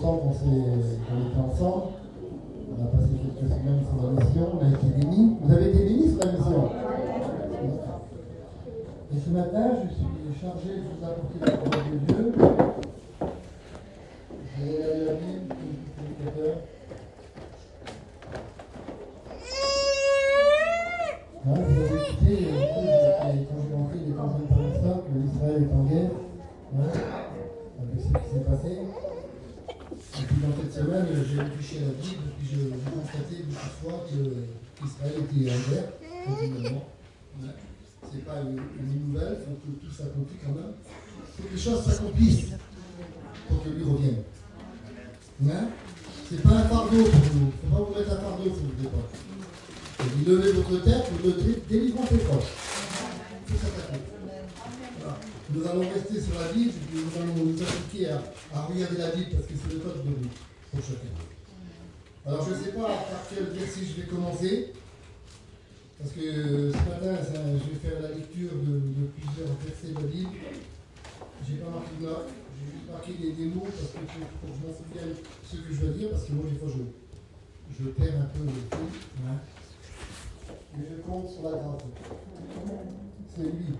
longtemps qu'on était ensemble. On a passé quelques semaines sur la mission, on a été bénis. Vous avez été bénis sur la mission? Et ce matin, je suis chargé de vous apporter la parole de Dieu. Je vais aller à la Bible, comme tout prédicateur. Vous avez écouté, quand j'ai rentré, il est en train de parler de ça, que l'Israël est en guerre. Avec ce qui s'est passé. Et puis dans cette semaine, j'ai réfléchi à la Bible, et puis j'ai constaté beaucoup de fois qu'Israël était en guerre, continuellement. C'est pas une nouvelle, il faut que tout s'accomplit quand même. Il faut que les choses s'accomplissent pour que lui revienne. C'est pas un fardeau pour nous, il ne faut pas vous mettre un fardeau sur le départ. Il dit levez votre tête, vous le délivrant tes proches. Tout s'attaquer. Voilà. Nous allons rester sur la Bible, et puis nous allons nous appliquer à regarder la Bible parce que c'est le code de vie pour chacun. Alors je ne sais pas par quel verset je vais commencer, parce que ce matin je vais faire la lecture de plusieurs versets de la Bible. Je n'ai pas marqué de notes, j'ai juste marqué des mots parce que je m'en souvienne ce que je veux dire, parce que moi des fois je perds un peu le fil. Mais je compte sur la grâce. C'est lui.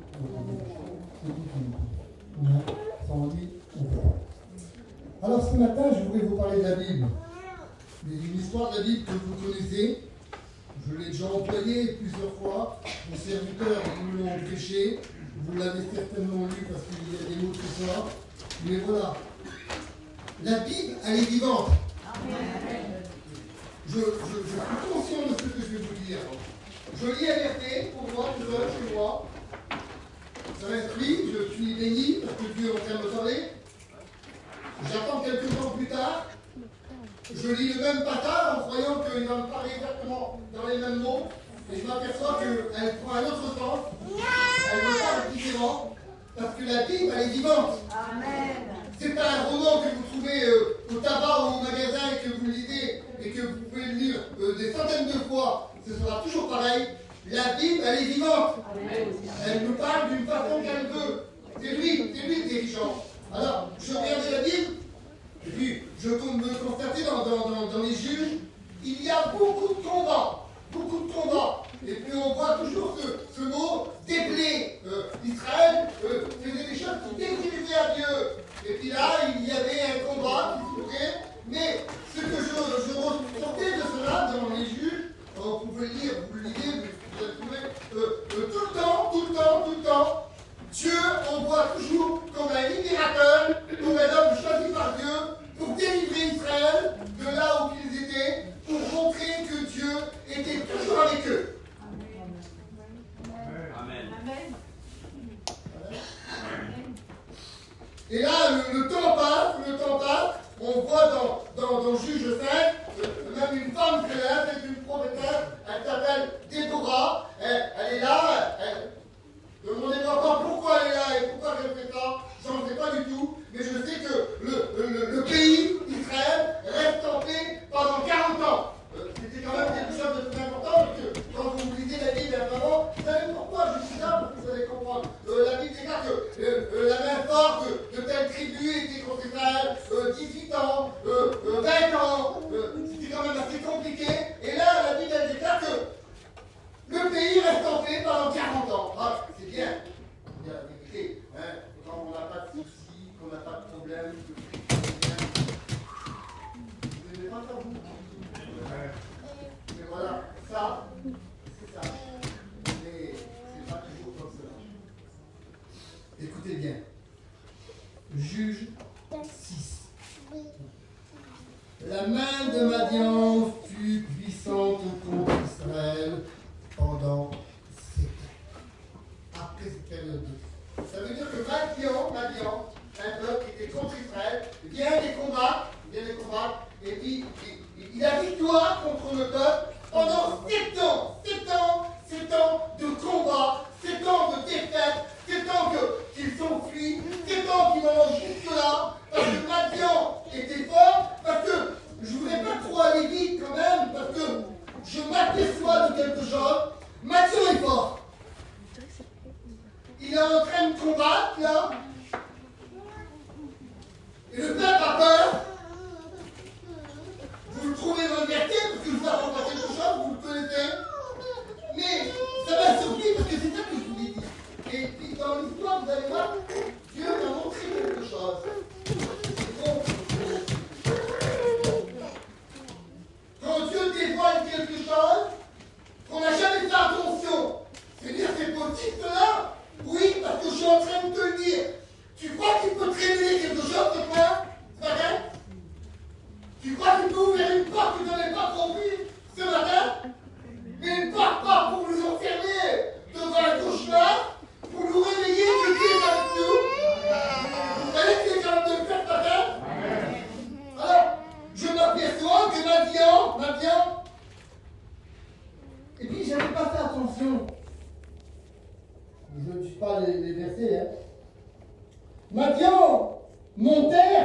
C'est lui qui nous dit. Sans lui, on ne peut pas. Alors ce matin, je voudrais vous parler de la Bible. Une histoire de la Bible que vous connaissez. Je l'ai déjà employée plusieurs fois. Vos serviteurs vous l'ont prêché. Vous l'avez certainement lu parce qu'il y a des mots très forts. Mais voilà. La Bible, elle est vivante. Je suis conscient de ce que je vais vous dire. Je lis la vérité pour moi, tout seul, chez moi. Ça m'instruit, je suis béni parce que Dieu est en train de me parler. J'attends quelques temps plus tard. Je lis le même passage en croyant qu'il va me parler exactement dans les mêmes mots. Et je m'aperçois qu'elle prend un autre sens. Elle me parle différent. Parce que la Bible, elle est vivante. Amen. C'est pas un roman que vous trouvez au tabac ou au magasin et que vous lisez et que vous pouvez le lire des centaines de fois. Ce sera toujours pareil. La Bible, elle est vivante. Amen. Elle nous parle d'une façon qu'elle veut. C'est lui le dirigeant. Alors, je regardais la Bible, et puis je tombe me constater dans les juges, il y a beaucoup de combats. Beaucoup de combats. Et puis on voit toujours ce mot déblé. Israël faisait des choses qui décrivaient à Dieu. Et puis là, il y avait un combat qui s'ouvrait. Mais ce que je ressentais de cela dans les juges, vous pouvez le lire, vous le lisez, vous allez trouver tout le temps, Dieu envoie toujours comme un libérateur, comme un homme choisi par Dieu pour délivrer Israël de là où ils étaient, pour montrer que Dieu était toujours avec eux. Amen. Et là, le temps passe, on voit dans Juge 5, même une femme qui est une prophétesse, elle s'appelle Déborah, elle est là, demandez-moi pas pourquoi elle est là et pourquoi elle fait ça, j'en sais pas du tout, mais je sais que le pays, Israël, reste en paix pendant 40 ans. C'était quand même quelque chose de très important, parce que quand vous lisez la Bible avant, vous savez pourquoi je suis là, parce que vous allez comprendre. La Bible déclare que la main forte de telle tribu était contre Israël 18 ans, 20 ans, c'était quand même assez compliqué. Et là, la Bible elle déclare que le pays reste en paix pendant 40 ans. Ah, c'est bien. Écoutez, quand on n'a pas de soucis, qu'on n'a pas de problème, que tout est bien, vous n'aimez pas ça, vous? Mais voilà, ça, c'est ça. Mais c'est pas toujours comme cela. Écoutez bien. Juge 6. La main de Madian fut puissante contre Israël pendant 7 ans. Après cette période. Ça veut dire que Madian, un peuple qui était contre Israël, vient des combats, et puis il a victoire contre le peuple pendant 7 ans. 7 ans de combat, 7 ans de défaite, 7 ans qu'ils sont fuis, 7 ans qu'ils vont jusque-là, parce que Madian était fort, parce que je ne voudrais pas trop aller vite quand même, parce que je m'aperçois de quelque chose. Madian est fort. Il est en train de combattre, là. Et le peuple a peur.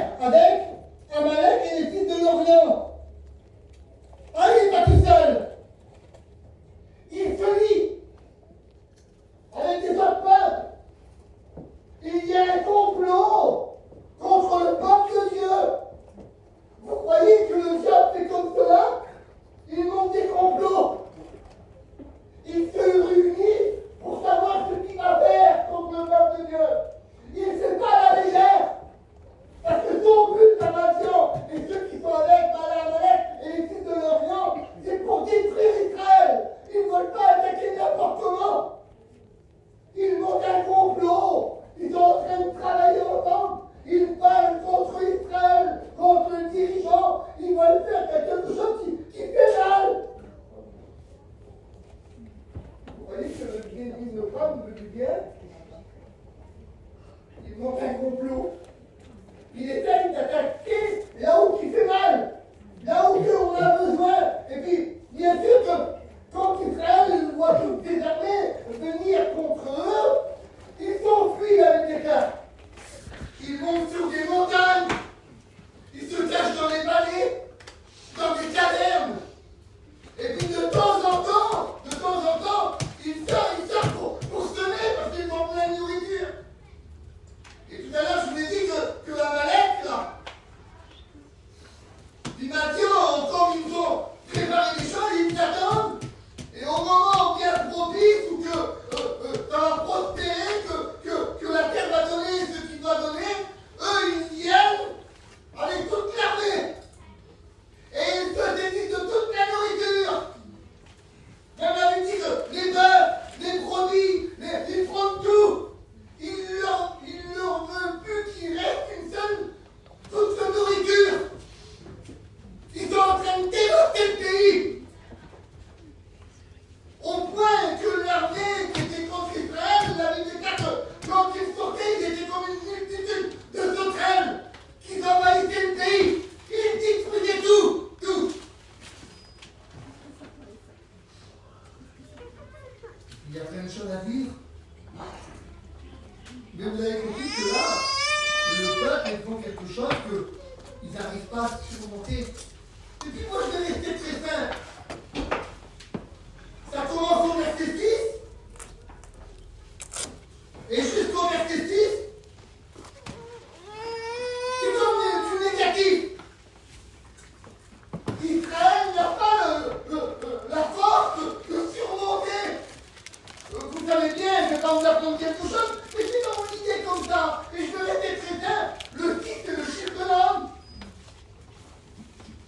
guerre avec Amalek et les fils de l'Orient. Ah, il n'est pas tout seul. Il se lie avec des autres peuples. Il y a un complot contre le peuple de Dieu. Vous croyez que le diable fait comme cela? Il monte des complots. Il se réunit pour savoir ce qu'il va faire contre le peuple de Dieu. Il ne fait pas la légère. Parce que son but, sa nation, et ceux qui sont avec Amalek et les fils de l'Orient, c'est pour détruire Israël. Ils ne veulent pas attaquer n'importe comment. Ils montent un complot. Ils sont en train de travailler ensemble. Ils parlent contre Israël, contre le dirigeant. Ils veulent faire quelque chose qui fait mal. Vous voyez que le bien dit nos femmes veut du bien. Ils montent un complot. Il essaye d'attaquer là où il fait mal, là où on a besoin. Et puis, bien sûr que quand Israël voit toutes ces armées venir contre eux, ils s'enfuient avec des cartes. Ils montent sur des montagnes, ils se cachent dans les vallées, dans des cavernes. Et puis de temps en temps, ils sortent pour semer parce qu'ils ont besoin de nourriture. Et tout à l'heure, je vous ai dit que Amalek, là, il m'a dit, quand ils ont préparé les choses, ils t'attendent. Et au moment bien propice, où ça va prospérer, que la terre va donner ce qu'il doit donner, eux, ils viennent avec toute l'armée. Et ils se saisissent de toute la nourriture. Même avait dit que les bœufs, les brebis, ils prennent tout. Il leur veut plus qu'il reste une seule toute de nourriture. Ils sont en train de dévaster le pays. Au point que l'armée qui était contre Israël, la Bible déclare que quand ils sortaient, ils étaient comme une multitude de sauterelles qui envahissaient le pays. Ils détruisaient tout. Il y a plein de choses à dire. Mais vous avez compris que là, le peuple, ils font quelque chose qu'ils n'arrivent pas à surmonter. Et puis moi, je vais rester très simple. Ça commence au verset 6. Et jusqu'au verset 6, c'est comme du négatif. Israël n'a pas la force de surmonter. Vous savez bien, je ne vais pas vous apprendre quelque chose, mais c'est dans mon idée comme ça. Et je veux rester très simple. Le 6, c'est le chiffre de l'homme.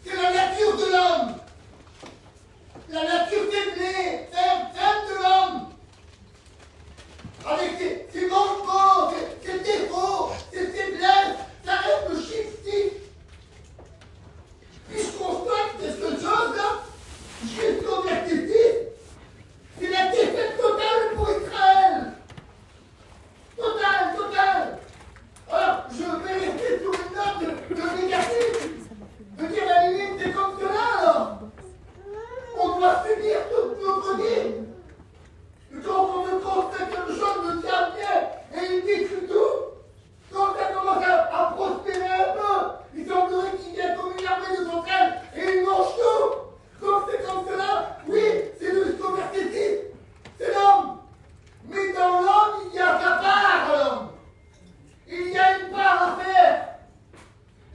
C'est la nature de l'homme. La nature faible de l'homme. Avec ses manquements, ses défauts, ses faiblesses, ça reste le chiffre 6. Puis je constate que cette chose-là, jusqu'au verset 6, c'est la défaite totale pour Israël. Totale. Alors, je vais rester sur une note de négatif. De dire à la limite, c'est comme cela alors. On doit subir toute notre vie. Et quand on me constate quelque chose, le diable vient et il détruit tout. Quand ça commence à prospérer un peu, il semblerait qu'il y ait comme une armée de sauterelles et il mange tout. Quand c'est comme cela, oui, c'est le verset 6. C'est l'homme. Mais dans l'homme, il y a sa part à l'homme. Il y a une part à faire.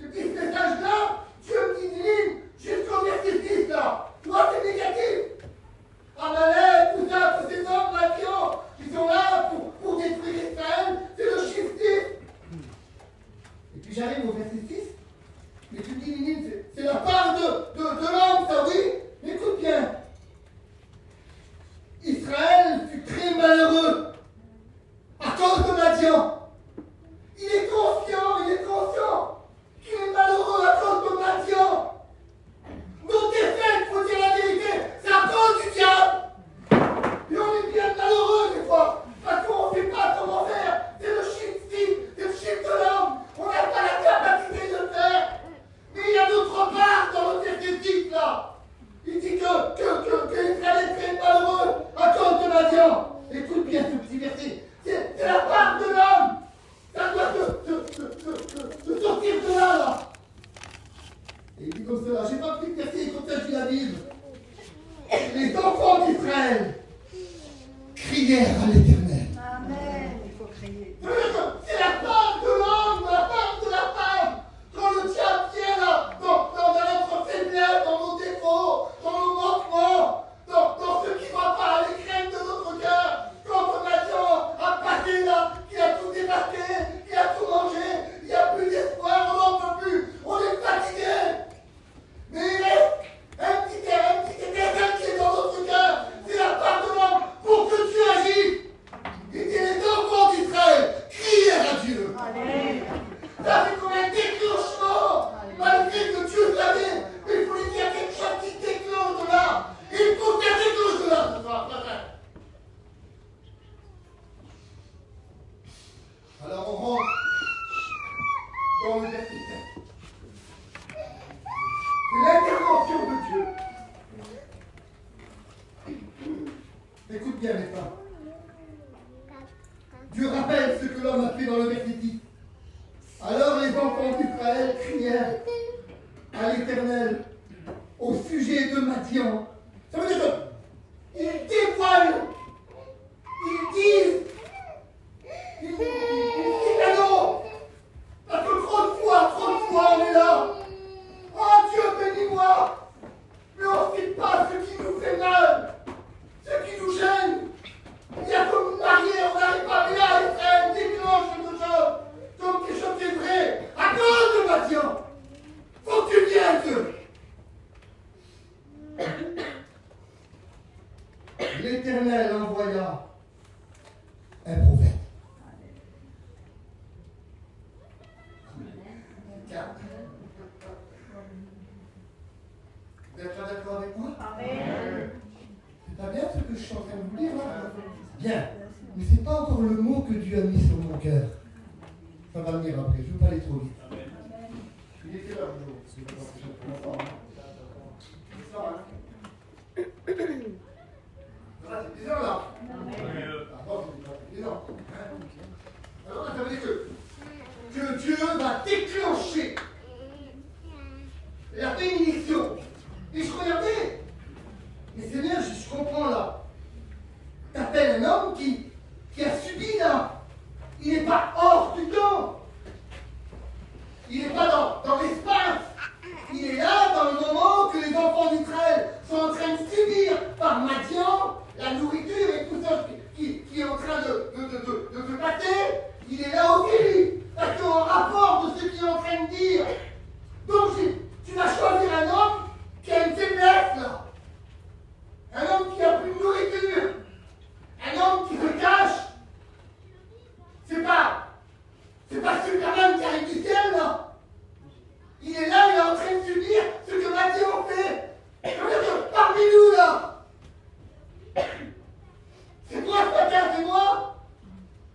Et puis ce message-là, Dieu me dit, Dylan, jusqu'au verset 6 là. Toi, c'est négatif. Amalek, tout ça, tous ces hommes nations qui sont là pour détruire Israël, c'est le chiffre 6. Et puis j'arrive au verset 6. Mais tu me dis, Dylan, c'est la part de l'homme, ça oui. Écoute bien. Israël fut très malheureux à cause de Madian. Il est conscient qu'il est malheureux à cause de Madian. Nos défaites, il faut dire la vérité, c'est à cause du diable. Et on est bien malheureux des fois, parce qu'on ne sait pas comment faire. C'est le chiffre 6, c'est le chiffre de l'homme. On n'a pas la capacité de le faire. Mais il y a d'autre part dans le verset 6 là. comme cela. J'ai pas pris de verset comme ça, je la Bible. Les enfants d'Israël crièrent à l'Éternel. Amen. Il faut crier. C'est la part de l'homme, la part de la femme. Quand le diable vient là, dans notre faiblesse, dans nos défauts, dans nos manquements, dans ce qui ne va pas, les craintes de notre cœur, quand Mathieu a passé là, qui a tout débarqué, qui a tout mangé, il n'y a plus d'espoir, on n'en peut plus, on est fatigué. Mais il reste un petit étincelle qui est dans notre cœur, c'est la part de l'homme pour que tu agisses. Et que les enfants d'Israël crièrent à Dieu. Amen. Ça fait comme un déclenchement. Malgré que Dieu savait, il faut lui dire quelque chose qui déclenche de là. Il faut qu'elle déclenche de là ce soir. Alors on rentre dans le verset 7. C'est l'intervention de Dieu. Écoute bien les femmes. Dieu rappelle ce que l'homme a fait dans le verset 10. Alors les enfants d'Israël crièrent à l'Éternel au sujet de Madian. Ça veut dire qu'ils dévoilent, ils disent ah non, parce que trop de fois on est là. Oh Dieu, bénis-moi. Mais on ne sait pas ce qui nous fait mal, ce qui nous gêne. Il y a comme marié, on n'arrive pas, mais là, Israël déclenche quelque chose, comme quelque chose qui est vrai, à cause de Madian. Faut que tu viennes, Dieu. L'Éternel envoya un prophète. Vous êtes pas d'accord avec moi? Amen. C'est pas bien ce que je suis en train de vous dire, hein? Bien. Mais c'est pas encore le mot que Dieu a mis sur mon cœur. Ça va venir après, je ne veux pas aller trop vite. Il était là, bonjour. Voilà, c'est bizarre là. C'est bizarre. Alors là, ça veut dire que Dieu va déclencher la bénédiction. Et je regardais. Mais Seigneur, je comprends là. T'appelles un homme qui a subi là. Il n'est pas hors du temps. Il n'est pas dans l'espace. Il est là dans le moment que les enfants d'Israël sont en train de subir par Madian la nourriture et tout ça qui est en train de se passer. Il est là aussi. Parce qu'en rapport de ce qu'il est en train de dire. Donc tu vas choisir un homme qui a une faiblesse là. Un homme qui a plus de nourriture. Un homme qui se cache. C'est pas Superman qui arrive du ciel là. Il est là, il est en train de subir ce que Madian fait. Ça veut dire que parmi nous là, c'est toi ce matin, c'est moi.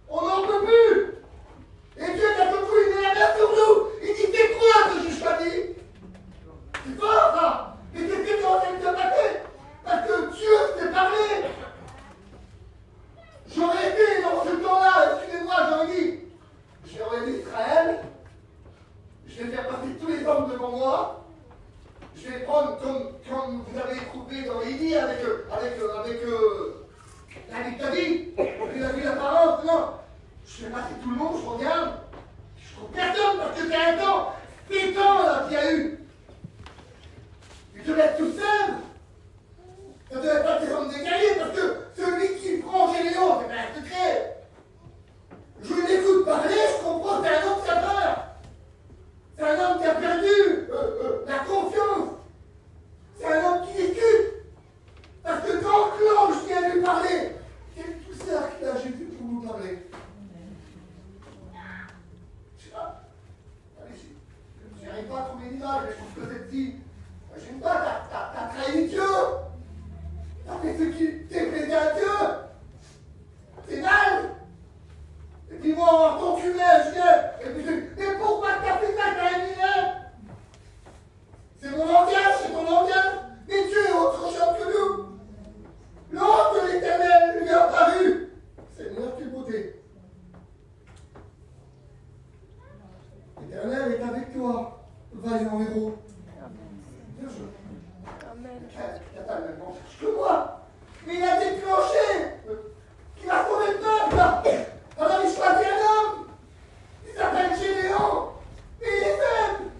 On n'en peut plus. Et Dieu d'un coup il met la main sur nous. Il dit c'est quoi que je choisis? C'est fort ça. Et c'est ce qui est en train de se passer. Parce que Dieu s'est parlé. J'aurais été dans ce temps-là, excusez-moi, j'aurais dit, j'aurais dit Israël, je vais faire passer tous les hommes devant moi, je vais prendre comme vous avez trouvé dans Élie avec David, il a vu l'apparence, non, je fais passer tout le monde, je regarde, je trouve personne parce que c'est un temps, c'est temps là qu'il y a eu. Tu devais être tout seul. Ça ne devait pas être des hommes des guerriers, parce que celui qui prend Gédéon, c'est pas un secret. Je l'écoute parler, je comprends, c'est un homme qui a peur. C'est un homme qui a perdu la confiance. C'est un homme qui discute. Parce que quand l'ange vient lui parler, quel tout cercle là Jésus pour nous parler. Je sais pas. Allez, je n'arrive pas à trouver une image, mais je trouve que celle-ci, je sais pas, t'as trahi Dieu. T'as fait ce qui déplaisait à Dieu. C'est mal. Et puis moi, on va t'enculer, je viens. Et puis je dis, mais pourquoi t'as fait ça, t'as un mineur? C'est mon langage, c'est ton langage. Mais Dieu est autre chose que nous. L'ange de l'Éternel lui est apparu. Seigneur, quelle beauté. L'Éternel est avec toi, vaillant héros. Attends, mais bon, que moi. Mais il a déclenché. Il a sauvé le peuple, là. Alors il choisit un homme. Il s'appelle Gédéon. Et il est faible.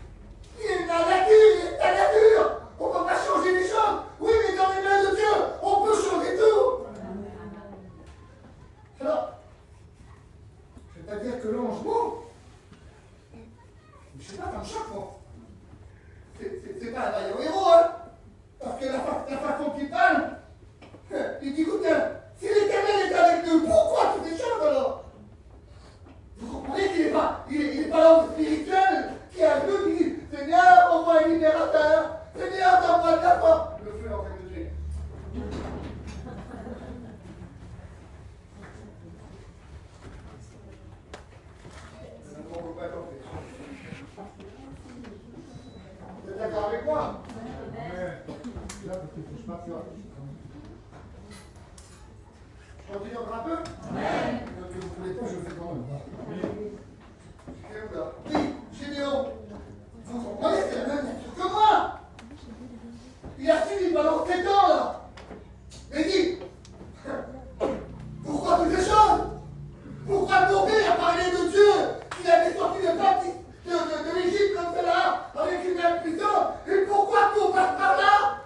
Il est dans la nature, il est dans la nature. On ne peut pas changer les choses. Oui, mais dans les mains de Dieu, on peut changer tout. Alors, je ne vais pas dire que l'ange ment. Je ne sais pas, ça me choque, moi. C'est pas un vaillant héros, hein. Parce que la façon qu'il parle, il dit, écoute, si l'Éternel est avec nous, pourquoi toutes ces choses alors? Vous comprenez qu'il n'est pas, il est pas l'homme spirituel qui a Dieu qui dit, Seigneur, envoie un libérateur, Seigneur, donne-moi de la force. Le feu est en train de tuer. Vous êtes d'accord avec moi? Là, parce qu'il faut que je parte sur la petite. Je continue encore un peu? Que vous voulez pas, je le fais quand même. C'est où là? Oui, Gédéon. Vous comprenez, c'est la même nature que moi. Il a suivi pendant 7 ans là. Et dit, pourquoi toutes ces choses? Pourquoi mon père a parlé de Dieu qu'il avait sorti le peuple de l'Égypte comme cela, avec une main puissante? Et pourquoi tout passe par là?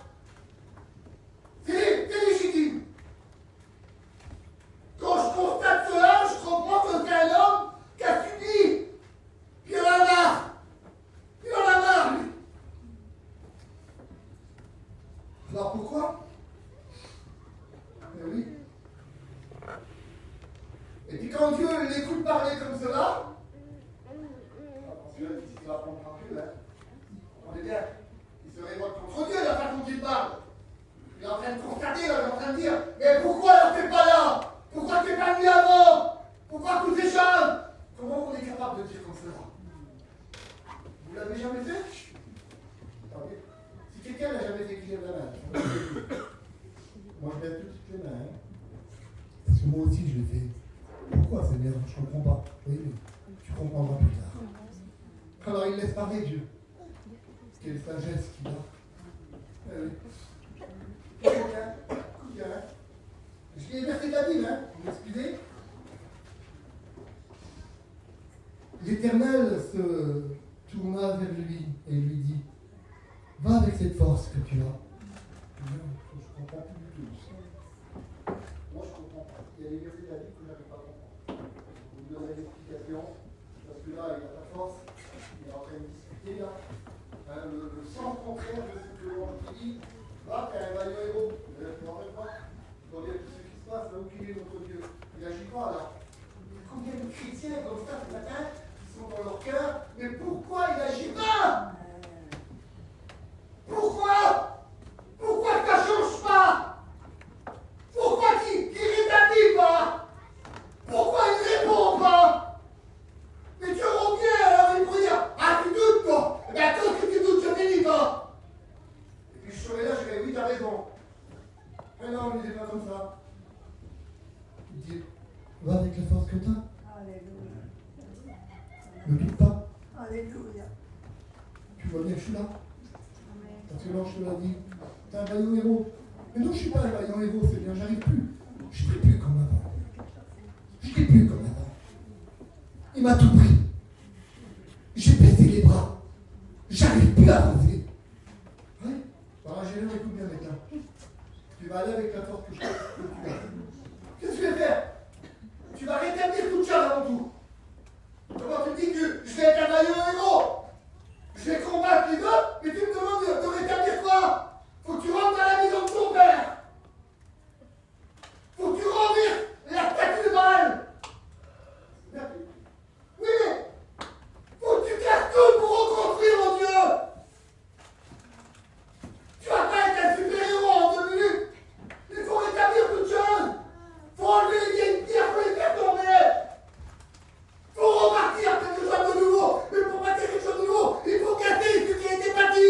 C'est légitime. Quand je constate cela, je comprends que c'est un homme qui a subi. Il en a marre. Il en a marre, lui. Alors pourquoi? Mais oui. Et puis quand Dieu l'écoute parler comme cela, attention, il va prendre un peu, hein. Vous comprenez bien? Il se révolte contre Dieu la façon qu'il parle. Il est en train de constater, là, il est en train de dire, mais pourquoi alors t'es pas là? Pourquoi t'es pas venu avant? Pourquoi toutes ces choses? Comment on est capable de dire comme cela? Vous l'avez jamais fait? Attendez. Si quelqu'un n'a jamais fait, qu'il lève la main. Moi, je lève tout de suite les mains. Hein. Parce que moi aussi, je l'ai fait. Pourquoi, Seigneur? Je ne comprends pas. Oui, mais tu comprendras plus tard. Alors, il laisse parler Dieu. Quelle sagesse qu'il a. Eh oui. Écoute bien. Je lis les versets de la Bible, hein. Vous m'excusez? L'Éternel se tourna vers lui et lui dit, va avec cette force que tu as. Non, je ne comprends plus du tout. Moi, je ne comprends pas. Il y a des versets de la Bible que je n'arrive pas à comprendre. Vous me donnerez l'explication, parce que là, il n'a pas de force. Il est en train de discuter, là. Hein, le sens contraire de ce que l'on dit. Là, t'es un vaillant héros. Vous n'en faites pas. Vous voyez tout ce qui se passe, là où il est notre Dieu. Il n'agit pas, là. Combien de chrétiens comme ça ce matin qui sont dans leur cœur, mais pourquoi il n'agit pas? Pourquoi? Pourquoi ça ne change pas? Pourquoi il rétablit pas? Pourquoi il ne répond pas? Mais tu reviens alors, il pourrait dire, ah tu doutes toi? Eh bien quand tu doutes, je ne dis pas. Et puis je serai là, je vais, oui t'as raison. Mais non, il n'est pas comme ça. Il dit, va avec la force que tu as. Alléluia. Ne doute pas. Alléluia. Tu vois bien que je suis là. Amen. Parce que l'ange te l'a dit, t'es un vaillant héros. Mais non, je ne suis pas un vaillant héros, c'est bien, j'arrive plus. Je ne fais plus comme avant. Je ne fais plus comme avant. Il m'a tout pris. J'ai baissé les bras. J'arrive plus à avancer. Oui. Alors, Gédéon, écoute bien maintenant. Tu vas aller avec la force que tu as. Qu'est-ce que tu vas faire? Tu vas rétablir toute chose avant tout. Comment tu me dis que je vais être un vaillant héros? Je vais combattre les autres, mais tu me demandes de rétablir quoi? Faut que tu rentres dans la maison de ton père. Faut que tu renverses la statue de Baal. Oui, mais faut que tu casses tout pour reconstruire mon Dieu. Tu vas pas être un super-héros en 2 minutes. Il faut rétablir toute chose. Faut enlever les vieilles pierres, faut les faire tomber. Faut repartir quelque chose de nouveau. Mais pour bâtir quelque chose de nouveau, il faut casser ce qui a été bâti.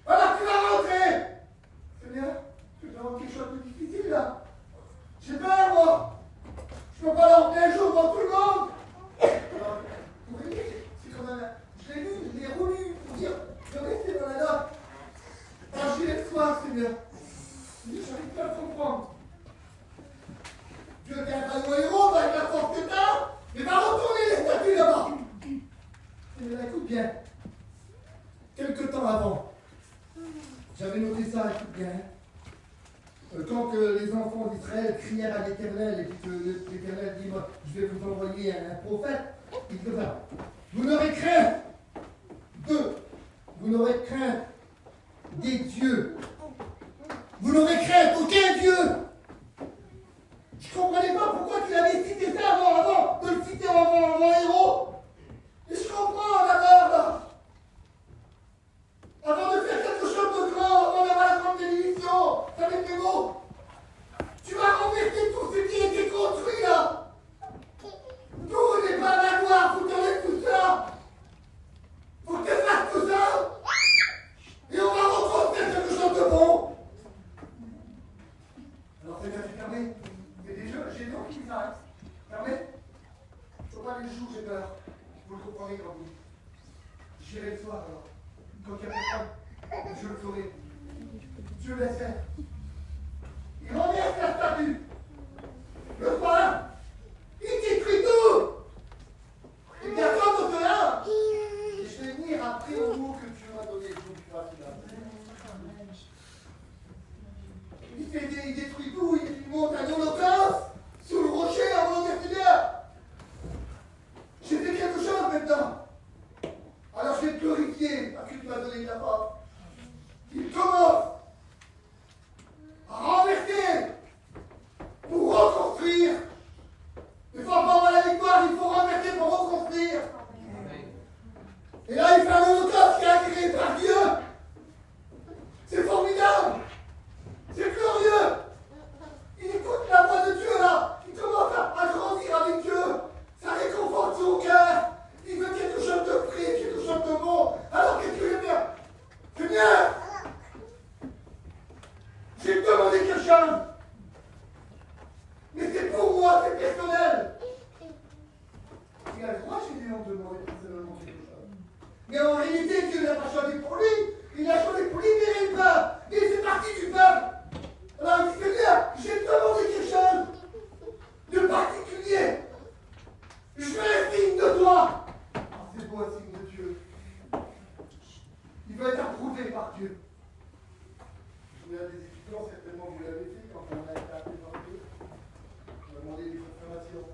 Alors tu vas rentrer. Seigneur, je vais avoir quelque chose de difficile là. J'ai peur moi. Je peux pas l'emmener un jour devant tout le monde. Alors, vous voyez, c'est comme un... Je l'ai lu, je l'ai relu pour dire de rester dans la note. Quand je Seigneur. Mais j'arrive pas à le comprendre. Dieu t'est un cadeau héros, avec la force que t'as, mais va retourner les statues là-bas. Et là, écoute bien. Quelque temps avant, j'avais noté ça, écoute bien. Quand les enfants d'Israël crièrent à l'Éternel, et puis que l'Éternel dit, moi, je vais vous envoyer un prophète, il dit ça. Vous n'aurez craint vous n'aurez craint des dieux. Vous n'aurez craint aucun dieu. Je ne comprenais pas pourquoi tu avais cité ça avant de le citer en héros. Et je comprends d'abord, là. Avant de faire quelque chose de grand, avant d'avoir la grande bénédiction, ça m'était beau. Tu vas renverser tout ce qui a été construit là. Tout n'est pas la gloire, faut t'enlèves tout ça. Faut que tu fasses tout ça. Et on va reconstruire quelque chose de bon. Alors c'est bien, tu permets. Il y a des jeux, j'ai des gens qui s'arrêtent. Permets. Je ne peux pas les jouer, j'ai peur. Vous le comprenez quand vous. J'irai le soir alors. Quand il y a personne, je le ferai. Je laisse faire. Il renverse la statue. Le soir, il détruit tout. Et bien comme cela, et je vais venir après au mot que tu m'as donné. Il détruit tout, il monte un holocauste sous le rocher avant de dire Seigneur. J'ai fait quelque chose maintenant. Alors je vais te glorifier parce que tu m'as donné ta part. Il commence à renverser pour reconstruire. Il faut pas avoir la victoire, il faut renverser pour reconstruire. Et là, il fait un holocauste qui a été créé par Dieu. C'est formidable. C'est glorieux. Il écoute la voix de Dieu là. Il commence à grandir avec Dieu. Ça réconforte son cœur. Il veut quelque chose de vrai, quelque chose de bon. Alors qu'est-ce que je vais faire? Seigneur, j'ai demandé quelque chose. Mais c'est pour moi, c'est personnel. Il a le droit chez Dieu de demander personnellement quelque chose. Mais en réalité, Dieu n'a pas choisi pour lui. Il a choisi pour libérer le peuple. Et il fait partie du peuple. Alors il dit Seigneur, j'ai demandé quelque chose de particulier. Je veux un signe de toi. Ah, c'est beau un signe de Dieu. Il veut être approuvé par Dieu. Je voulais à des étudiants, certainement vous l'avez fait quand on a été appelé par Dieu. On a demandé des confirmations.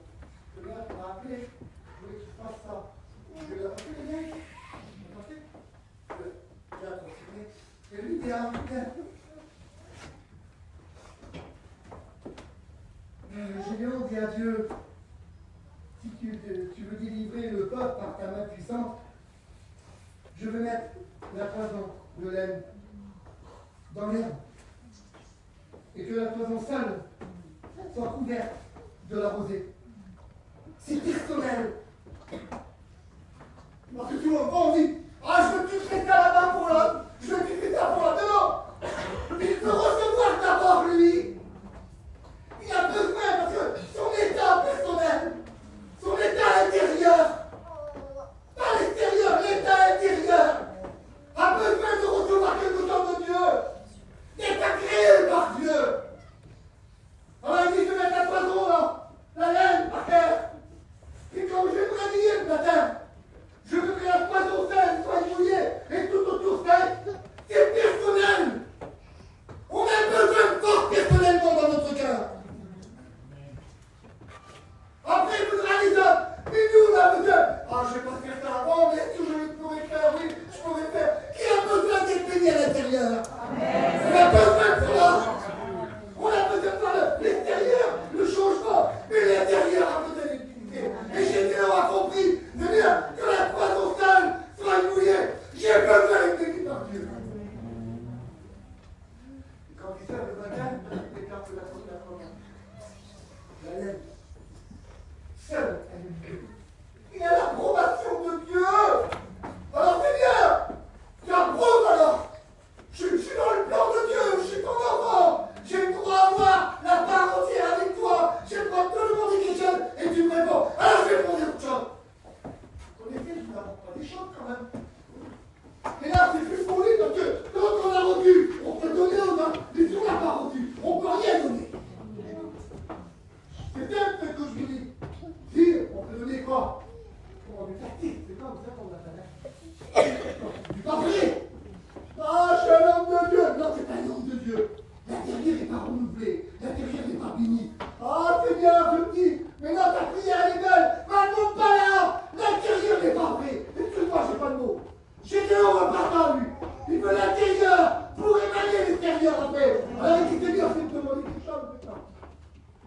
Seigneur, on m'a appelé. Je voulais qu'il fasse ça. Je vais l'apporter, les mecs. Vous l'apportez? Bien, continuez. Et lui, il est un Gédéon dit à Dieu, si tu veux délivrer le peuple par ta main puissante, je vais mettre la toison de laine dans l'herbe et que la toison sale soit couverte de la rosée. C'est personnel. Parce que tu vois, on dit, ah, je veux que tu fais ça là-bas pour l'homme, je veux que tu fais ça pour l'homme. Non, il peut recevoir d'abord lui. Il a besoin parce que son état personnel, son état intérieur, pas l'extérieur, l'état intérieur, a besoin de recevoir quelque chose de Dieu, d'être agréé par Dieu. Alors il dit, je vais mettre la toison là, la laine par terre. Et comme j'aimerais dire ce matin, je veux que la toison saine Tu pas vrai? Ah, je suis un homme de Dieu. Non, c'est pas un homme de Dieu. L'intérieur n'est pas renouvelé. L'intérieur n'est pas béni. Ah, c'est bien, je me dis. Mais non, ta prière, elle est belle. Maintenant, pas là. L'intérieur n'est pas vrai. Excuse-moi, j'ai pas de mots. Gédéon ne va pas lui. Il veut l'intérieur pour émaner l'extérieur après. Alors, il dit, Seigneur, c'est de demander quelque chose, putain.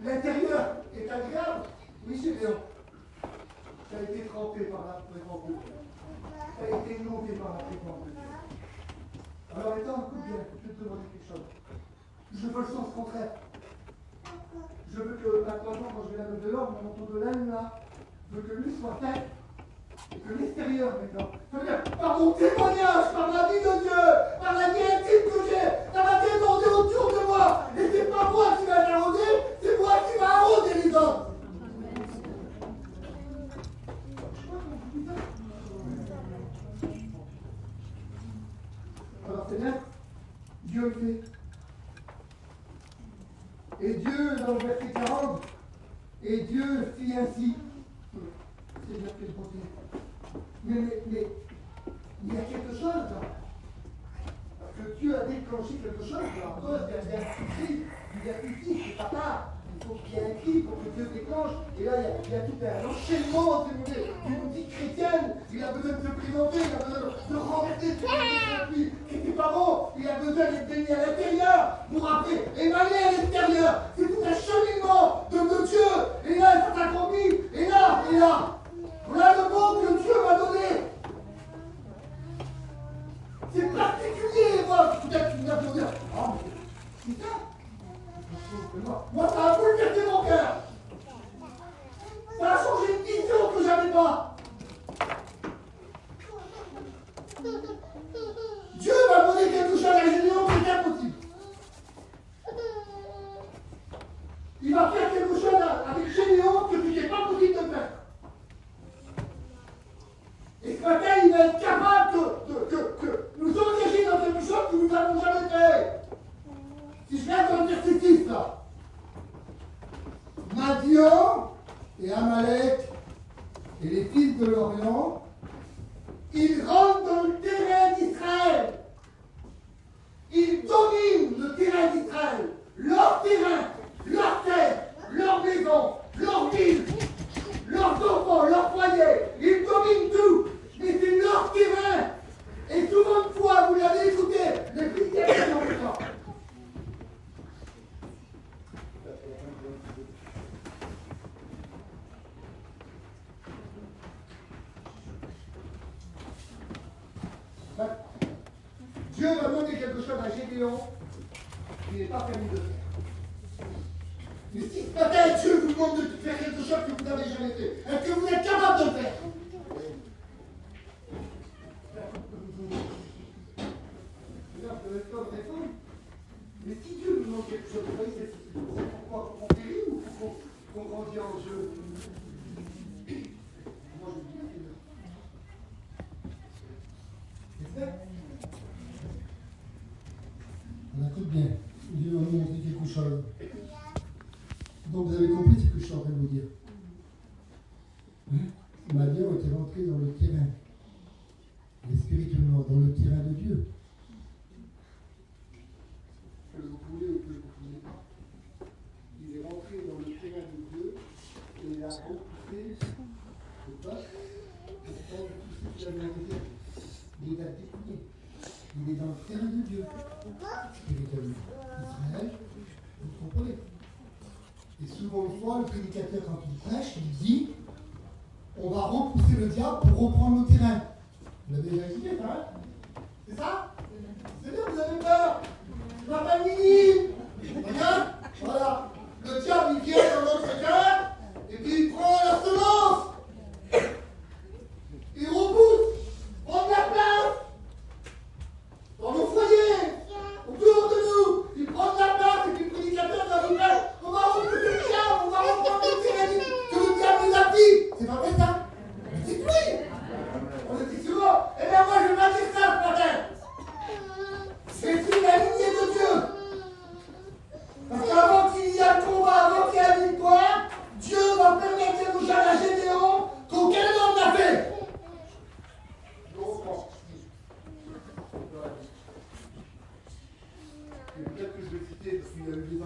L'intérieur est agréable. Oui, Gédéon. Ça a été trempé par la présence de Dieu. Ça a été inondé par la présence de Dieu. Alors, étant, écoute bien, je vais te demander quelque chose. Je veux le sens contraire. Je veux que, maintenant, quand je vais la mettre dehors, mon manteau de laine, là, je veux que lui soit tête. Et que l'extérieur, maintenant, c'est-à-dire par mon témoignage, par la vie de Dieu, par la vie intime que j'ai, ça va déborder autour de moi. Et c'est pas moi qui va l'arroser, c'est moi qui va arroser les autres. Alors Seigneur, Dieu le fait. Et Dieu, dans le verset 40, et Dieu fit ainsi. Seigneur, quelle beauté. Mais il y a quelque chose là. Parce que Dieu a déclenché quelque chose là. En cause, il y a un cri, c'est pas tard. Il faut qu'il y ait un cri pour que Dieu déclenche. Et là, il y a tout un enchaînement d'une vie chrétienne. Il a besoin de se présenter, il a besoin de renverser ce qui n'était pas bon. Il a besoin d'être béni à l'intérieur pour après émaner à l'extérieur. C'est tout un cheminement de Dieu. Et là, ça s'accomplit. Et là, voilà le mot que Dieu m'a donné. C'est particulier, moi. Peut-être qu'il va me dire, ah, mais c'est ça. Moi, ça a bouleversé mon cœur. Ça a changé une vision que j'avais pas. Dieu m'a donné quelque chose à Gédéon qui est impossible. Il va faire quelque chose avec Gédéon que tu n'es pas possible de faire. Et ce matin, il va être capable de nous engager dans quelque chose que nous n'avons jamais fait. Si je reste dans le verset 6, là. Madian et Amalek et les fils de l'Orient, ils rentrent dans le terrain d'Israël. Ils dominent le terrain d'Israël. Leur terrain, leur terre, leur maison, leur ville, leurs enfants, leur foyer. Ils dominent tout. Mais c'est leur terrain. Et souvent de fois, vous l'avez écouté, les prédicateurs dans le temps. Dieu va donner quelque chose à Gédéon qui n'est pas permis de faire. Mais si ce matin Dieu vous demande de faire quelque chose que vous n'avez jamais fait, est-ce que vous êtes capable de le faire? Mais si Dieu nous demande quelque chose, c'est pourquoi on périt ou qu'on grandit en jeu? Moi je dis c'est ça. On écoute bien. Dieu va nous montrer quelque chose. Donc vous avez compris ce que je suis en train de vous dire. Madian était rentré dans le terrain, et spirituellement, dans le terrain de Dieu. Que vous voulez ou que vous ne voulez pas. Il est rentré dans le terrain de Dieu et il a repoussé le peuple pour faire tout ce qu'il avait fait. Il est à découvrir. Il est dans le terrain de Dieu. Spirituellement. Israël, vous comprenez. Et souvent une fois, le prédicateur, quand il prêche, il dit on va repousser le diable pour reprendre le terrain. Vous l'avez déjà écouté, ça, hein? C'est ça? C'est bien, vous avez peur. Je m'appelle Mini. Regarde, voilà. Le diable, il vient dans notre cœur, et puis il prend la semence. Il repousse. Prend de la place. Dans nos foyers. Autour de nous. Il prend de la place, et puis le prédicateur va nous dire on va repousser le diable, on va reprendre le terrain que le diable nous a pris. C'est pas vrai ça? Mais c'est oui. On le dit souvent. Eh bien moi je vais pas dire ça.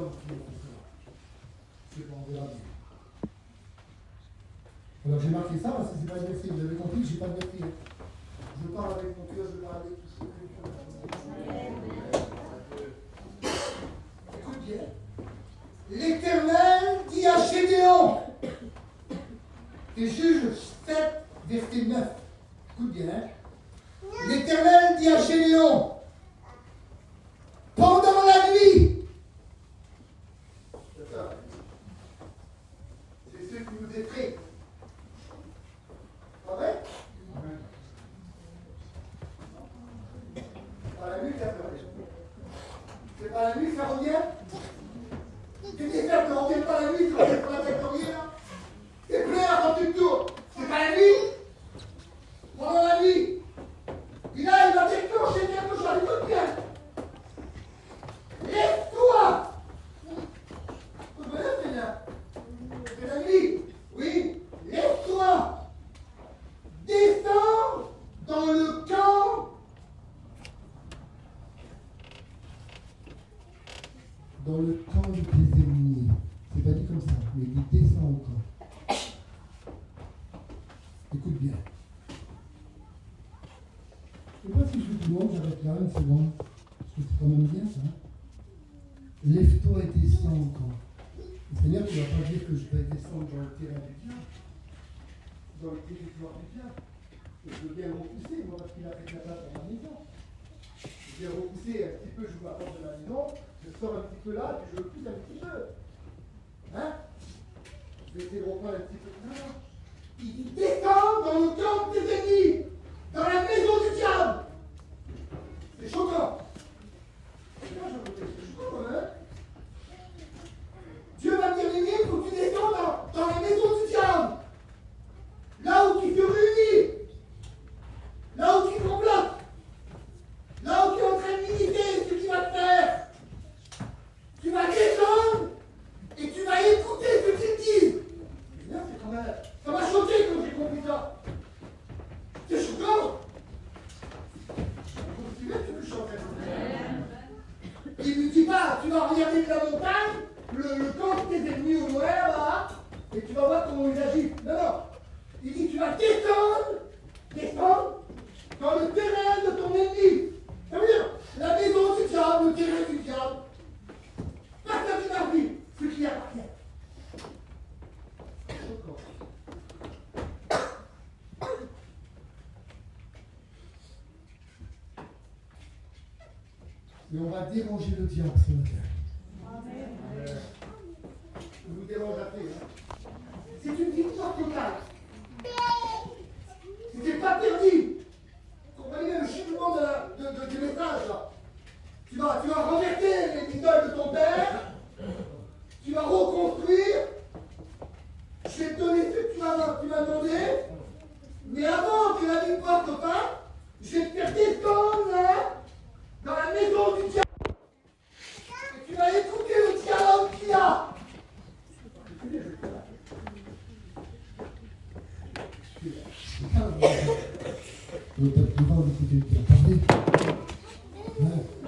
comme tu le feras. C'est bon, on verra bien. Alors j'ai marqué ça parce que c'est pas une verset. Vous avez compris que j'ai pas de verset. Je parle avec mon cœur, je parle avec tout ce que je Écoute bien. L'Éternel dit à Gédéon, et Juges 7, verset 9. Écoute bien. Hein? L'Éternel dit à Gédéon, pendant la nuit, c'est ceux qui nous effraient. Pas vrai? Pas la nuit, ça revient. C'est pas la nuit, ça revient? Tu dis ça, tu ne reviens pas la nuit, tu reviens pas la factorie, là? T'es clair quand tu te tournes. C'est pas la nuit? Pendant la nuit. Et là, il va déclencher quelque chose, écoute bien. Lève-toi! C'est la nuit. Oui, lève-toi. Descends dans le camp. Dans le camp de tes ennemis. C'est pas dit comme ça, mais il descend au camp. Écoute bien. Je ne sais pas si je vous demande, j'arrête là une seconde. Parce que c'est quand même bien ça. Lève-toi et descends au camp. Le Seigneur, tu ne vas pas dire que je vais descendre dans le terrain du diable. Dans le territoire du diable. Et je veux bien le repousser, moi, parce qu'il a fait la place dans ma maison. Je vais repousser un petit peu, je vous apporte de la maison, je sors un petit peu là, puis je le pousse un petit peu. Hein? Je vais essayer de reprendre un petit peu. Non, non. Il dit descends dans le camp de tes ennemis, dans la maison du diable. C'est choquant. C'est pas choquant, c'est choquant quand même. Dieu va me dire, Lévi, il faut que tu descendes dans la maison du diable. Là où tu te réunis. Là où tu complotes. Là où tu es en train de limiter ce qu'il va te faire. Tu vas descendre et tu vas écouter ce qu'il dit. Là, c'est quand même... Ça m'a choqué quand j'ai compris ça. C'est choquant. Tu veux que tu chantes. Il ne dit pas, tu vas regarder de la montagne, le camp de tes ennemis au loin là-bas, et tu vas voir comment ils agissent. Non, non. Il dit, tu vas descendre dans le terrain de ton ennemi. Ça veut dire, la maison du diable, le terrain du diable. Personne qui m'a vu, ce qui appartient. Et on va déranger le diable ce matin. Amen. On nous dérange à paix. Hein. C'est une victoire totale. C'est pas perdu. Comprenez bien le cheminement du message là. Tu vas reverser les idoles de ton père. Tu vas reconstruire. Je vais te donner ce que tu m'as demandé. Mais avant que la victoire te fasse, je vais te faire descendre là, dans la maison du diable. Et tu vas écouter le dialogue qu'il y a. Le peuple devant d'écouter le Dieu parler.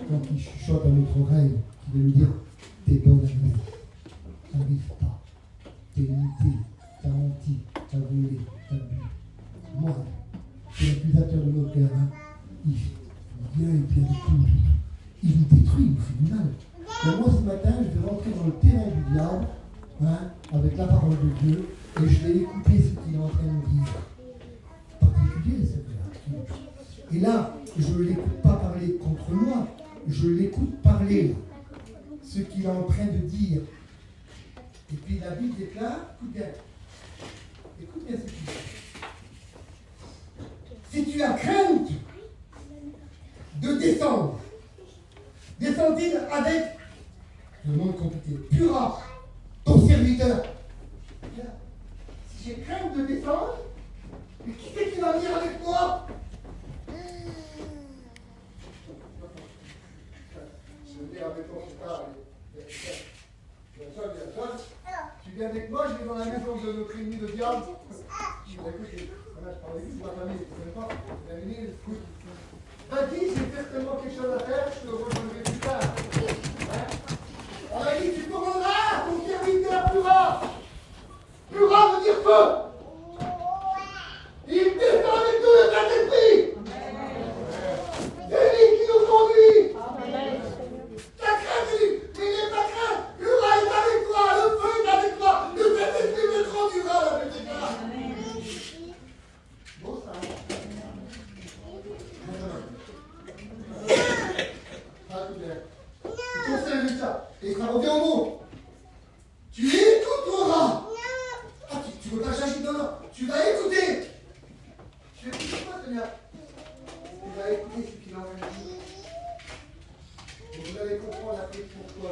Quand il chuchote à notre oreille, il veut nous dire t'es bonne amie, t'arrives pas, t'es limité, t'as menti, t'as volé, t'as bu. Moi, c'est l'accusateur de nos cœurs. Hein. Il vient et puis avec tout. Il nous détruit, il nous fait du mal. Et moi ce matin, je vais rentrer dans le terrain du diable, hein, avec la parole de Dieu, et je vais écouter ce qu'il est en train de nous dire. Particulier, c'est vrai. Et là, je ne l'écoute pas parler contre moi, je l'écoute parler, ce qu'il est en train de dire. Et puis la Bible déclare, écoute bien ce qu'il dit. Si tu as crainte de descendre, descends-il avec, le nom est compliqué, Pura, ton serviteur. Si j'ai crainte de descendre, mais qui c'est qui va venir avec moi? Je veux dire avec toi, c'est pas. Tu viens avec moi, je vais dans la maison de notre ennemi de diable. Écoutez, voilà, je parle avec ma famille, je ne connais pas. Vas-y, j'ai certainement quelque chose à faire, je te rejoindrai plus tard. Hein? On a dit, tu peux reviens au mot. Tu écouteras. Ah, tu veux pas que j'agite? Non, non. Tu vas écouter. Tu écoutes quoi, Seigneur? Tu vas écouter ce qu'il en a dit. Et vous allez comprendre après pourquoi.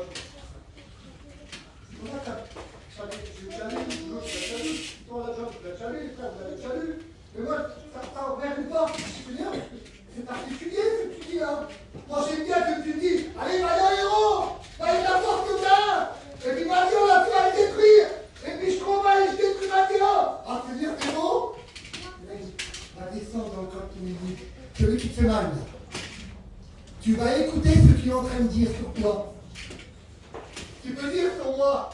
C'est pour ça que j'ai déjà lu, l'autre l'a déjà lu, toi la job, tu l'as déjà lu, les frères, vous l'avez déjà lu. Mais moi, ça ouvert une porte. Seigneur, c'est particulier ce que tu dis là. Moi j'aime bien que tu me dis, allez, va héros, va la porte que t'as. Et puis maintenant là, tu vas le détruire. Et puis je combats et je détruis maintenant. Ah, tu veux dire c'est beau? Va descendre dans le corps qui me dit, celui qui te fait mal. Tu vas écouter ce qu'il est en train de dire sur toi. Tu peux dire sur moi.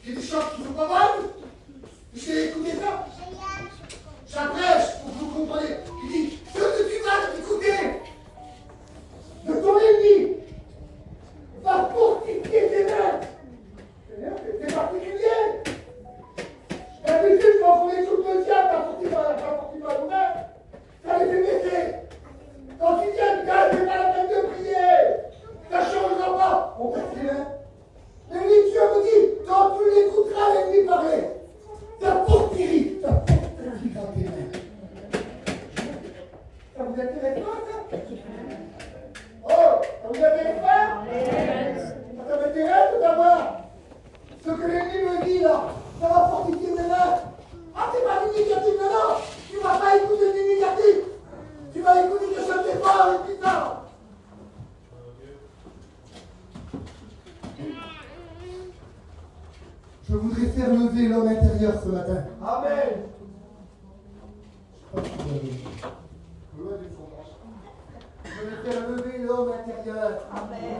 J'ai des choses qui sont pas mal. J'ai écouté ça. J'abrège pour que vous compreniez. Il dit, ce que tu vas écouter de ton ennemi va fortifier tes mains. C'est particulier. D'habitude, quand on écoute le diable, pas fortifié par nous-mêmes, ça les fait baisser. Quand ils viennent, c'est pas la peine de prier. Ça ne changera pas. On baisse les mains. Mais lui, Dieu me dit, quand tu l'écouteras l'ennemi parler, ça fortifie tes mains. Ça vous intéresse pas, ça? Oh, ça vous intéresse pas? Ça m'intéresse de savoir ce que l'ennemi me dit là. Ça va fortifier mes mains. Ah, c'est pas l'initiative, non. Tu ne vas pas écouter l'initiative. Tu vas écouter que je ne sais pas avec putain. Je voudrais faire lever l'homme intérieur ce matin. Amen. Je vais faire lever l'homme intérieur. Amen.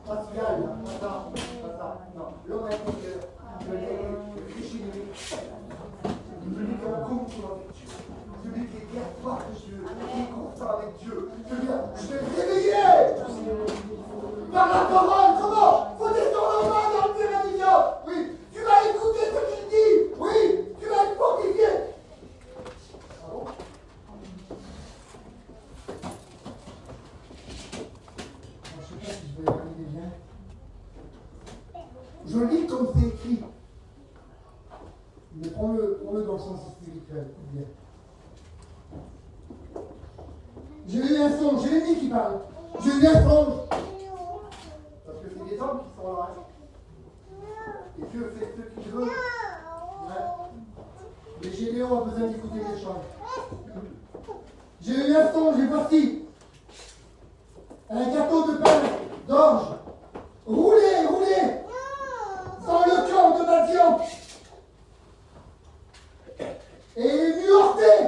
Pascal, pas ça. Non, l'homme intérieur. Le péché celui qui rencontre avec Dieu. Celui qui est guerre avec Dieu. Qui est constant avec Dieu. Je vais le réveiller. Par la parole, comment? Faut descendre en bas dans le terrain du diable. Oui, tu vas écouter ce qu'il dit. Oui, tu vas être fortifié. Ah bon? Je ne sais pas si je vais y arriver bien. Je lis comme c'est écrit. Mais prends-le dans le sens spirituel. Bien. J'ai eu un songe, j'ai l'ennemi qui parle. J'ai eu un songe. Parce que c'est des hommes qui sont là. Et Dieu fait ce qu'il veut. Ouais. Mais Gédéon a besoin d'écouter les choses. J'ai eu un songe, et voici un gâteau de pain d'orge roulé dans le camp de Madian. Et il est venu heurter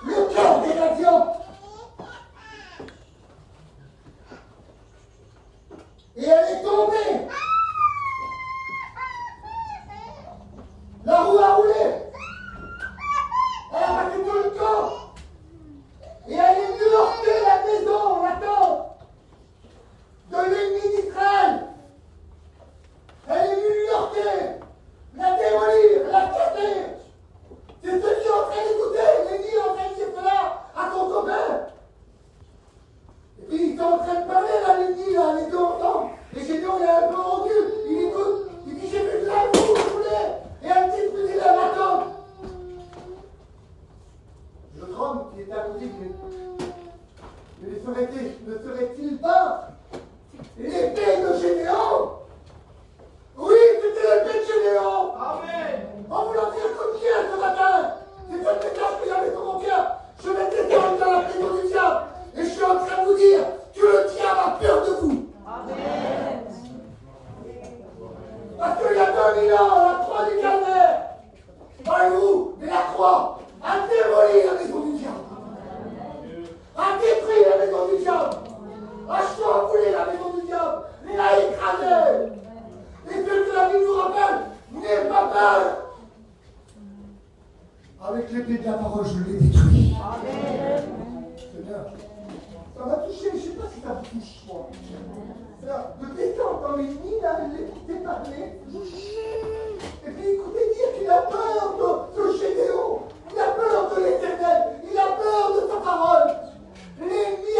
le camp de Madian. Et elle est tombée. La roue a roulé. Elle a battu tout le camp. Et elle est venue heurter la maison, la tente de l'ennemi d'Israël. Elle est venue heurter, la démolir, la casser. C'est ce qui est en train d'écouter. L'ennemi est en train de dire cela à ton copain. Et puis ils sont en train de parler là, l'ennemi, là, les deux ensemble. Et Gédéon, il est un peu rendu. Il écoute. Il dit, j'ai vu de la boue, vous voulez. Et elle dit, vous dites, la tente. L'autre homme qui était à côté, ne serait-il pas l'épée de Gédéon? Oui, c'était l'épée de Gédéon. Amen. En voulant dire comme Dieu ce matin. C'est ce message que j'avais sur mon cœur. Je vais descendre dans la prison du diable. Et je suis en train de vous dire que le diable a peur de vous. Amen. Parce qu'il y a 2000 ans, la croix du calvaire, voyez-vous, mais la croix a démoli la maison du diable. A détruit la maison du diable. A chamboulé la maison du diable. L'a écrasé. Et ce que la Bible nous rappelle, n'aie pas peur. Avec l'épée de la parole, je l'ai détruit. Amen. Seigneur, ça m'a touché, je ne sais pas si ça vous touche, moi. De descendre dans l'ennemi, là, de l'écouter parler. Et puis écoutez dire qu'il a peur de Gédéon. Il a peur de l'Éternel. Il a peur de sa parole. L'ennemi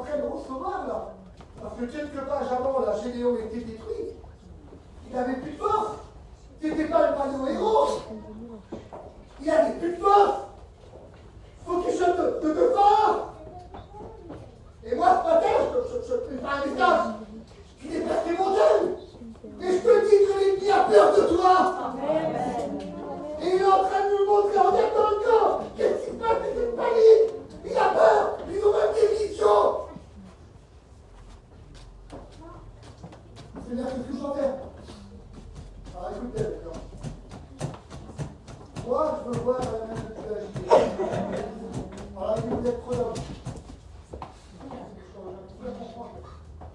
train de recevoir là. Parce que quelques pages avant, là, Gédéon était détruit. Il n'avait plus de force. C'était pas le maillot héros. Il n'avait plus de force. Il faut qu'il chante de fort. Et moi, ce matin, je te fais un message qui dépasse les montagnes. Et je te dis que l'ennemi a peur de toi. Et il est en train de nous montrer en tête dans le corps. Qu'est-ce qui se passe? C'est une panique. Il a peur. Ils ont même des visions. Seigneur, qu'est-ce que j'en fais? Alors écoutez, maintenant. Moi, je veux voir la même que tu as agité. Alors, il vous êtes trop d'hommes.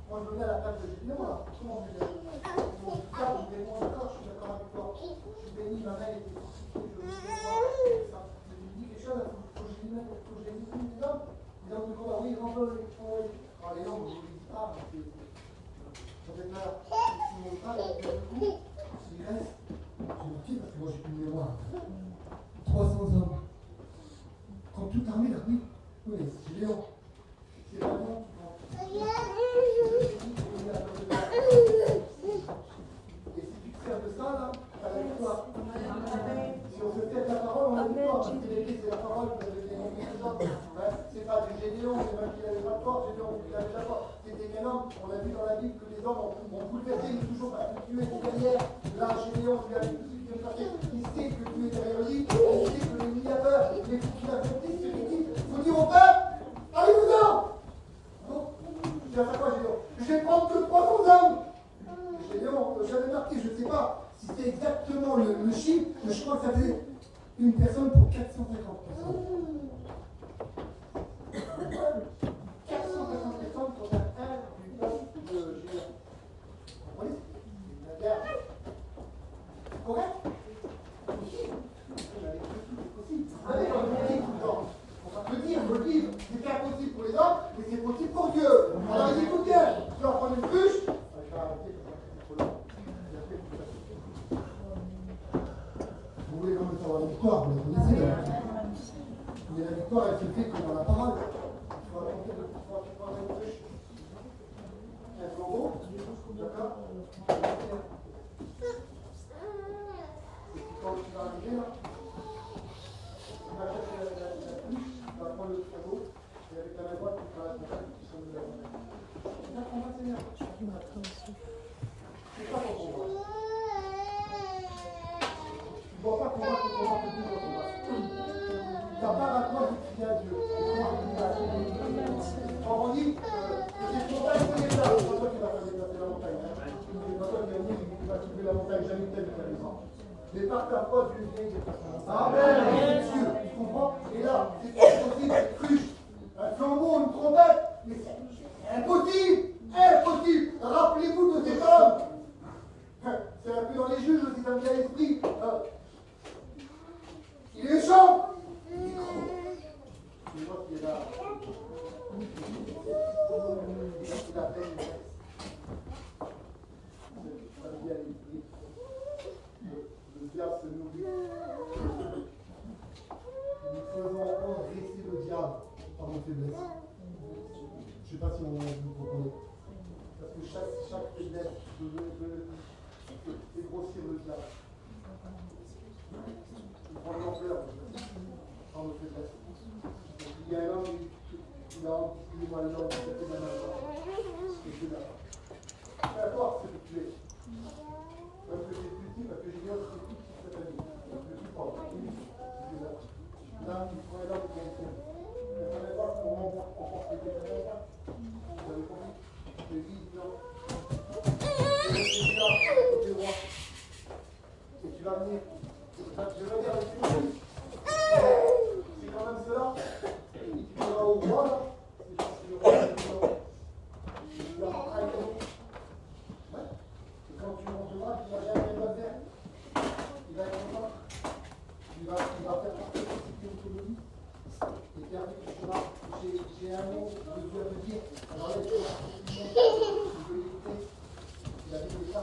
Moi, je me mets à la place de Gédéon, là. Comment je vais? Bon, ça, vous êtes bon, d'accord, je suis d'accord avec toi. Je suis béni, ma main était fortifiée, je veux voir. Ça me dit quelque chose, il faut que je lui dise les hommes. Les hommes de combat, oui, ils en veulent. Alors, les hommes, je vous dis pas, parce que vous êtes là, si mon frère, il y a le coup, il reste. J'ai parti parce que moi, j'ai plus de mémoire. 300 hommes. Comme toute armée, là, oui. Oui, c'est Gédéon. C'est vraiment. Et si tu te sers de ça, là, t'as la victoire. Si on se fait la parole, on a la victoire. Parce que l'Église, c'est la parole, vous avez démontré les autres. C'est pas du Gédéon, c'est même qu'il n'avait pas de force. Gédéon, il avait la force. C'était qu'un homme. On a vu dans la Bible que les hommes ont bouleversé, mais toujours pas tué des derrière. Là, Gédéon, lui a dit tout ce qu'il a fait. Il sait que tu es derrière lui. Il sait que l'ennemi a peur. Mais il faut qu'il a compris ce qu'il dit. Il faut dire au peuple, allez-vous-en. Je vais prendre que 300 hommes. Gédéon, j'avais marqué, je ne sais pas si c'est exactement le chiffre, mais je crois que ça faisait une personne pour 450 personnes. 450 personnes pour faire un du peuple de Gédéon. Vous comprenez? C'est la guerre. C'est correct? C'est possible. Vous savez, quand on dit tout le temps, on va te dire, le livre, c'est impossible pour les hommes, mais c'est possible pour Dieu. Alors il écoute bien, je vais en prendre une bûche. Je vais arrêter parce que c'est trop long. Vous voulez quand même savoir la victoire, vous la connaissez là. Mais la victoire, elle se fait que dans la parole. Tu vas prendre une bûche. Un flambeau, d'accord? Et puis quand tu vas arriver là, tu vas chercher la bûche, tu vas prendre le flambeau, et avec la main droite, tu feras la montagne qui sont de la montagne. C'est un combat, Seigneur. C'est pas ton combat. Tu ne dois pas combattre le combat que Dieu doit combattre. Ta part à toi, c'est crier à Dieu. On dit que cette montagne, c'est les plats. C'est pas toi qui vas faire déplacer la montagne. C'est pas toi qui vas soulever la montagne, jamais peut-être de faire exemple. Mais par ta foi, Dieu vient de faire ça. Amen. Dieu, tu comprends? Et là, c'est possible, c'est cruche. Un flambeau, une trompette, mais c'est impossible. Impossible. Rappelez-vous de cet homme. C'est un peu dans les juges, c'est un bien l'esprit. Il est méchant. Il est gros. C'est moi qui est là. Il a peine une reste. C'est un bien l'esprit. Le diable se nourrit. Nous faisons engraisser le diable par nos faiblesses. Je ne sais pas si vous comprenez. Parce que chaque faiblesse fait grossir le diable. Il prend de l'ampleur par nos faiblesses. Il y a un homme qui a excusez-moi le nom, qui a fait la main. Et Dieu là. Peu importe ce que tu es. Même que c'est plus petit, parce que j'ai dit, c'est plus petit cette année. Le plus fort. Là, il faut un homme qui est un. Vous ne savez pas comment on porte les téléphone. Vous avez compris? Je dis, non. Je suis là, côté droit. Et tu vas venir. Je vais dire avec lui. C'est quand même cela. Et tu vas au roi, là. C'est parce que le roi est dedans. Tu vas rentrer avec nous. Ouais. Et quand tu monteras, tu vas jamais le faire. Il va être content. Il va faire partie de cette autonomie. Et termine le chemin. J'ai un mot de Dieu à me dire. Alors là, tu vas je vais l'écouter. Il a dit que ça,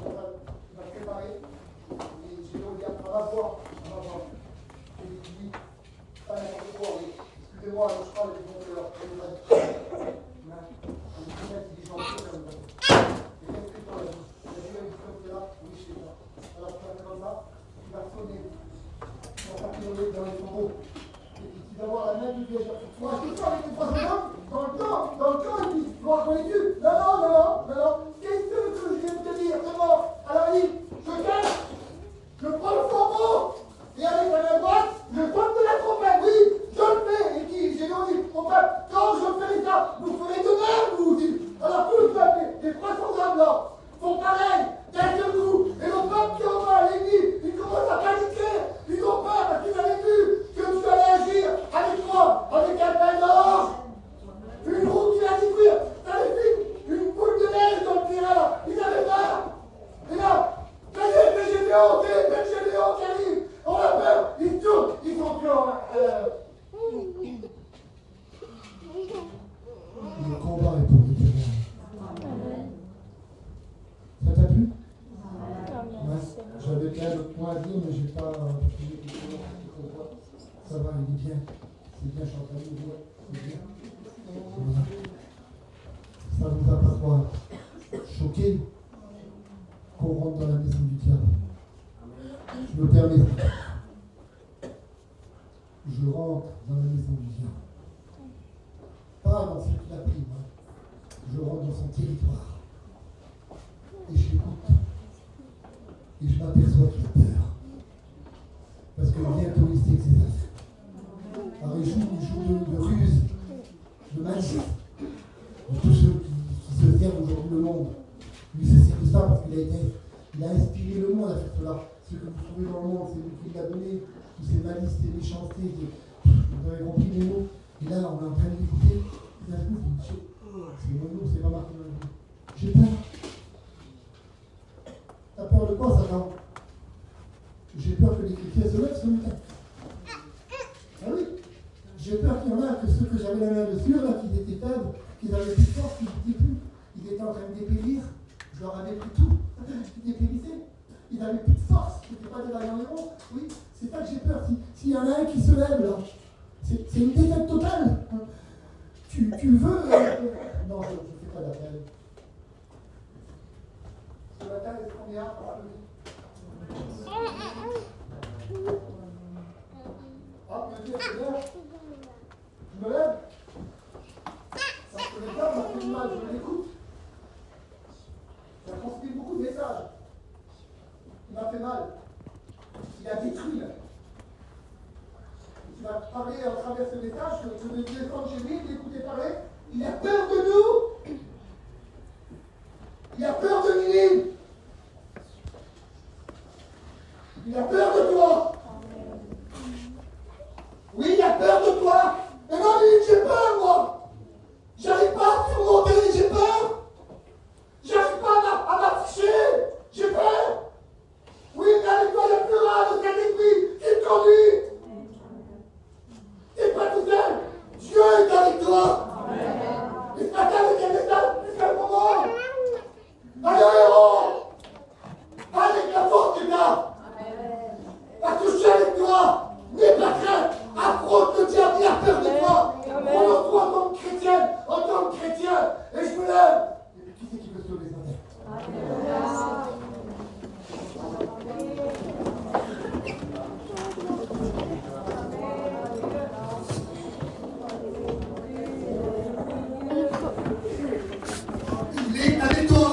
On va préparer. Et Géo, on va voir. Et il dit, pas n'importe quoi, oui. Excusez-moi, je parle avec mon cœur. Dans les tombeaux. Et tu vas voir la main du Dieu. Tu vois, tout ça avec les trois hommes, dans le camp, il dit, gloire à Dieu. Non. Qu'est-ce que je viens de te dire? C'est mort. Alors il dit, je cache, je prends le flambeau, et avec la main droite, je donne de la trompette. Oui, je le fais. Et qui, j'ai dit, mon peuple, quand je ferai ça, vous ferez de même, vous dites. Alors tout le peuple, les 300 hommes là, sont pareils, tels que nous. Et le peuple qui en va, il commence à paniquer. Ils ont peur parce qu'ils avaient vu que tu allais agir avec moi, avec un pain d'or. Une roue qui a dit oui, ça avait fait une boule de neige dans le terrain là. Ils avaient peur. Et là, les Gédéons qui arrivent, on a peur, ils tournent, ils sont plus en. Le combat est pour l'Éternel. Ça t'a plu? Ouais. J'avais plein de points à dire, mais je n'ai pas fini quelque chose. Ça va, il est bien. C'est bien, je suis en train de le voir. C'est bien. Voilà. Ça ne vous a pas quoi choqué qu'on rentre dans la maison du diable? Je me permets. Je rentre dans la maison du diable. Pas dans ce qu'il a pris, moi. Je rentre dans son territoire. Et je l'écoute. Et je m'aperçois qu'il a peur. Parce que bientôt il sait que c'est ça. Alors il joue de ruse, de malice. De tous ceux qui se servent aujourd'hui le monde. Lui se sert de ça parce qu'il a inspiré le monde à faire cela. Ce que vous trouvez dans le monde, c'est lui qui l'a donné. Toutes ces malices, ces méchancetés, vous avez compris les mots. Et là, on est en train d'écouter. Et d'un coup, il dit, c'est mon nom, c'est pas marqué dans le livre. J'ai peur. T'as peur de quoi, Satan? J'ai peur que les chrétiens se lèvent ce matin. Ah oui. J'ai peur qu'il y en a, que ceux que j'avais la main dessus, là, qui étaient faibles, qui n'avaient plus de force, qui n'étaient plus. Ils étaient en train de dépérir. Je leur avais pris tout. Ils dépérissaient. Ils n'avaient plus de force. Ils n'étaient pas des vaillants héros. Oui, c'est ça que j'ai peur. S'il y en a un qui se lève, là, c'est une défaite totale. Tu veux. Non, je ne fais pas d'appel. Ce matin, est-ce qu'on est à hop, me dire, c'est bien. Je me lève. Ça me fait peur, ça me fait du mal, je l'écoute. Ça transmet beaucoup de messages. Il m'a fait mal. Il a détruit. Tu vas parler à travers ce message, je vais descendre chez lui, l'écouter parler. Il a peur de nous. Il a peur de Ninive. Il a peur de toi. Oui, il a peur de toi. Mais non, j'ai peur, moi. J'arrive pas à surmonter, j'ai peur. J'arrive pas à m'afficher. J'ai peur. Oui, mais avec toi, il y a plus rare de cet esprit qui te conduit. T'es pas tout seul. Dieu est avec toi. Et ce matin, avec un message plus qu'un moment. Allez, héros. Avec la force que t'as. Va toucher avec toi. N'aie pas crainte. Affronte le diable, il a peur de toi. Prends toi en tant que chrétienne, en tant que chrétien. Et je me lève. Et qui c'est qui veut se lever ce matin? Il est avec toi.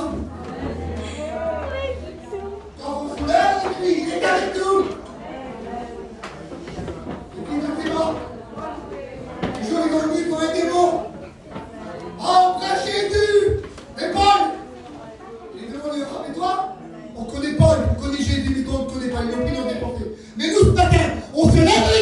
Quand vous vous lèvez, il est avec nous. Et puis le démon. Les gens ils ont dit pour un démon. Oh, Jésus. Et Paul. Les démons les rappelez-toi. On connaît Paul, on connaît Jésus, mais toi on ne connaît pas. Ils ont pris dans des pensées. Mais nous ce matin, on se lève.